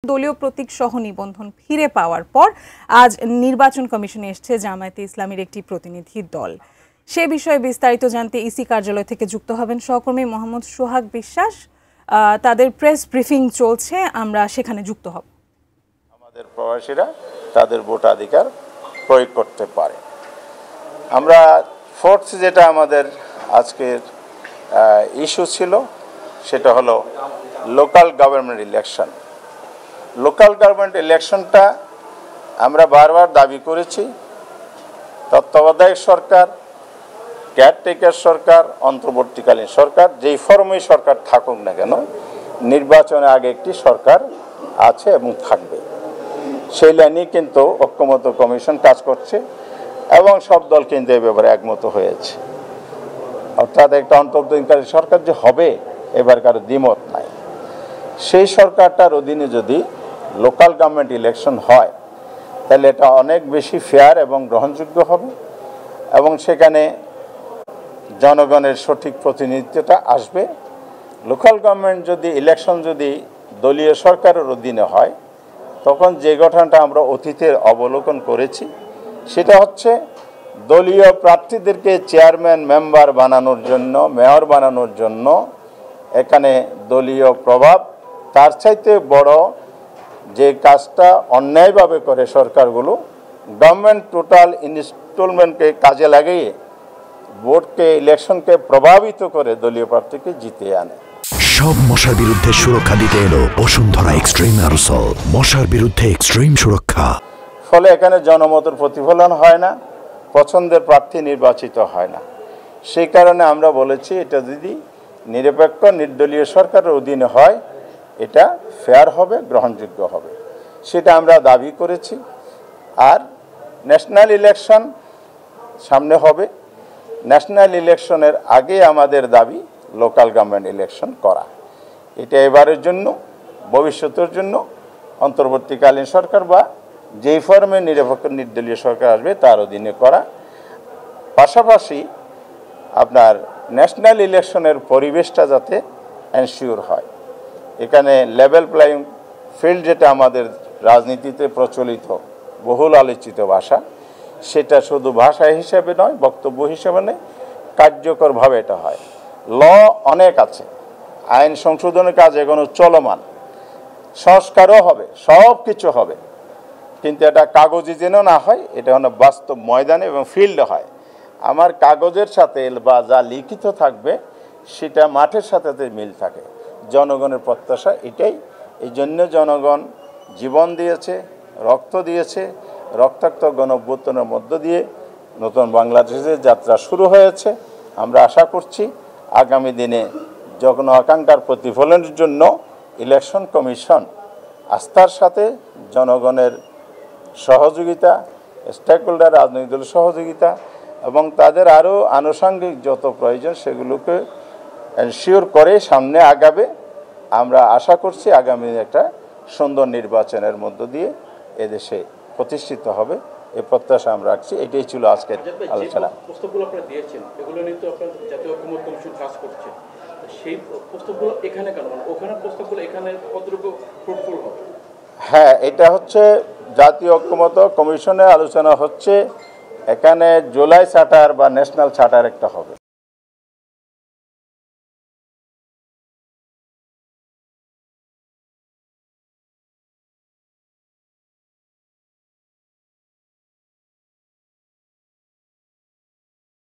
দলীয় প্রতীক সহ নিবন্ধন ফিরে পাওয়ার পর আজ নির্বাচন কমিশনে এসেছে জামায়াতে ইসলামীর একটি প্রতিনিধি দল। সে বিষয়ে বিস্তারিত জানতে ইসি কার্যালয় থেকে যুক্ত হবেন সহকর্মী মোহাম্মদ সোহাগ বিশ্বাস। তাদের প্রেস ব্রিফিং চলছে, আমরা সেখানে যুক্ত হব। আমাদের প্রবাসীরা তাদের ভোটাধিকার প্রয়োগ করতে পারে। আমরা ফোর্থ যেটা আমাদের আজকের ইস্যু ছিল সেটা হলো local government election. Local government ইলেকশনটা আমরা বারবার দাবি করেছি, তত্ত্বাবধায়ক সরকার, কেয়ারটেকার সরকার, অন্তর্বর্তীকালীন সরকার, যেই ফর্মেই সরকার থাকুক না কেন, নির্বাচনের আগে একটি সরকার আছে এবং থাকবে। সেই লাইনে কিন্তু ঐক্যমত্য কমিশন কাজ করছে এবং সব দল কিন্তু এ ব্যাপারে একমত হয়েছে। অর্থাৎ একটা অন্তর্বর্তীকালীন সরকার যে হবে এবার কারো দ্বিমত নাই। সেই সরকারটার অধীনে যদি লোকাল গভর্নমেন্ট ইলেকশন হয় তাহলে এটা অনেক বেশি ফেয়ার এবং গ্রহণযোগ্য হবে এবং সেখানে জনগণের সঠিক প্রতিনিধিত্বটা আসবে। লোকাল গভর্নমেন্ট যদি ইলেকশন যদি দলীয় সরকারের অধীনে হয় তখন যে ঘটনাটা আমরা অতীতে অবলোকন করেছি সেটা হচ্ছে দলীয় প্রার্থীদেরকে চেয়ারম্যান মেম্বার বানানোর জন্য, মেয়র বানানোর জন্য এখানে দলীয় প্রভাব, তার চাইতে বড় যে কাজটা অন্যায়ভাবে করে সরকারগুলো, গভর্নমেন্ট টোটাল ইনস্টলমেন্টকে কাজে লাগিয়ে ভোটকে, ইলেকশনকে প্রভাবিত করে দলীয় প্রার্থীকে জিতিয়ে আনে। সব মশার বিরুদ্ধে সুরক্ষা দিতে এলো বসুন্ধরা এক্সট্রিম অ্যারোসল, মশার বিরুদ্ধে এক্সট্রিম সুরক্ষা। ফলে এখানে জনমতের প্রতিফলন হয় না, পছন্দের প্রার্থী নির্বাচিত হয় না। সেই কারণে আমরা বলেছি এটা যদি নিরপেক্ষ নির্দলীয় সরকারের অধীনে হয় এটা ফেয়ার হবে, গ্রহণযোগ্য হবে, সেটা আমরা দাবি করেছি। আর ন্যাশনাল ইলেকশন সামনে হবে, ন্যাশনাল ইলেকশনের আগে আমাদের দাবি লোকাল গভর্নমেন্ট ইলেকশন করা। এটা এবারের জন্য, ভবিষ্যতের জন্য অন্তর্বর্তীকালীন সরকার বা যেই ফর্মে নিরপেক্ষ নির্দলীয় সরকার আসবে তার অধীনে করা। পাশাপাশি আপনার ন্যাশনাল ইলেকশনের পরিবেশটা যাতে এনশিওর হয়। এখানে লেভেল প্লেইং ফিল্ড যেটা আমাদের রাজনীতিতে প্রচলিত বহুল আলোচিত ভাষা, সেটা শুধু ভাষা হিসেবে নয়, বক্তব্য হিসেবে নয়, কার্যকরভাবে এটা হয়। ল অনেক আছে, আইন সংশোধনের কাজ এখনো চলমান, সংস্কারও হবে, সব কিছু হবে, কিন্তু এটা কাগজে যেন না হয়, এটা যেন বাস্তব ময়দানে এবং ফিল্ডে হয়। আমার কাগজের সাথে বা যা লিখিত থাকবে সেটা মাঠের সাথে মিল থাকে। জনগণের প্রত্যাশা এটাই। এই জন্য জনগণ জীবন দিয়েছে, রক্ত দিয়েছে। রক্তাক্ত গণঅভ্যুত্থানের মধ্য দিয়ে নতুন বাংলাদেশের যাত্রা শুরু হয়েছে। আমরা আশা করছি আগামী দিনে জন আকাঙ্ক্ষার প্রতিফলনের জন্য ইলেকশন কমিশন আস্থার সাথে জনগণের সহযোগিতা, স্টেক হোল্ডার, রাজনৈতিক দলের সহযোগিতা এবং তাদের আরও আনুষঙ্গিক যত প্রয়োজন সেগুলোকে এনশিওর করে সামনে আগাবে। আমরা আশা করছি আগামী একটা সুন্দর নির্বাচনের মধ্য দিয়ে এদেশে প্রতিষ্ঠিত হবে, এই প্রত্যাশা আমরা রাখছি। এটাই ছিল আজকের আলোচনা। প্রস্তাবগুলো আপনারা দিয়েছেন, এগুলো নিয়ে তো আপনার জাতীয় ঐক্যমত্য কমিশন কাজ করছে, সেই প্রস্তাবগুলো এখানে কেন, ওখানে প্রস্তাবগুলো এখানে কতটুকু ফ্রুটফুল হবে? হ্যাঁ, এটা হচ্ছে জাতীয় ঐক্যমত্য কমিশনে আলোচনা হচ্ছে। এখানে জুলাই চার্টার বা ন্যাশনাল চার্টার একটা হবে।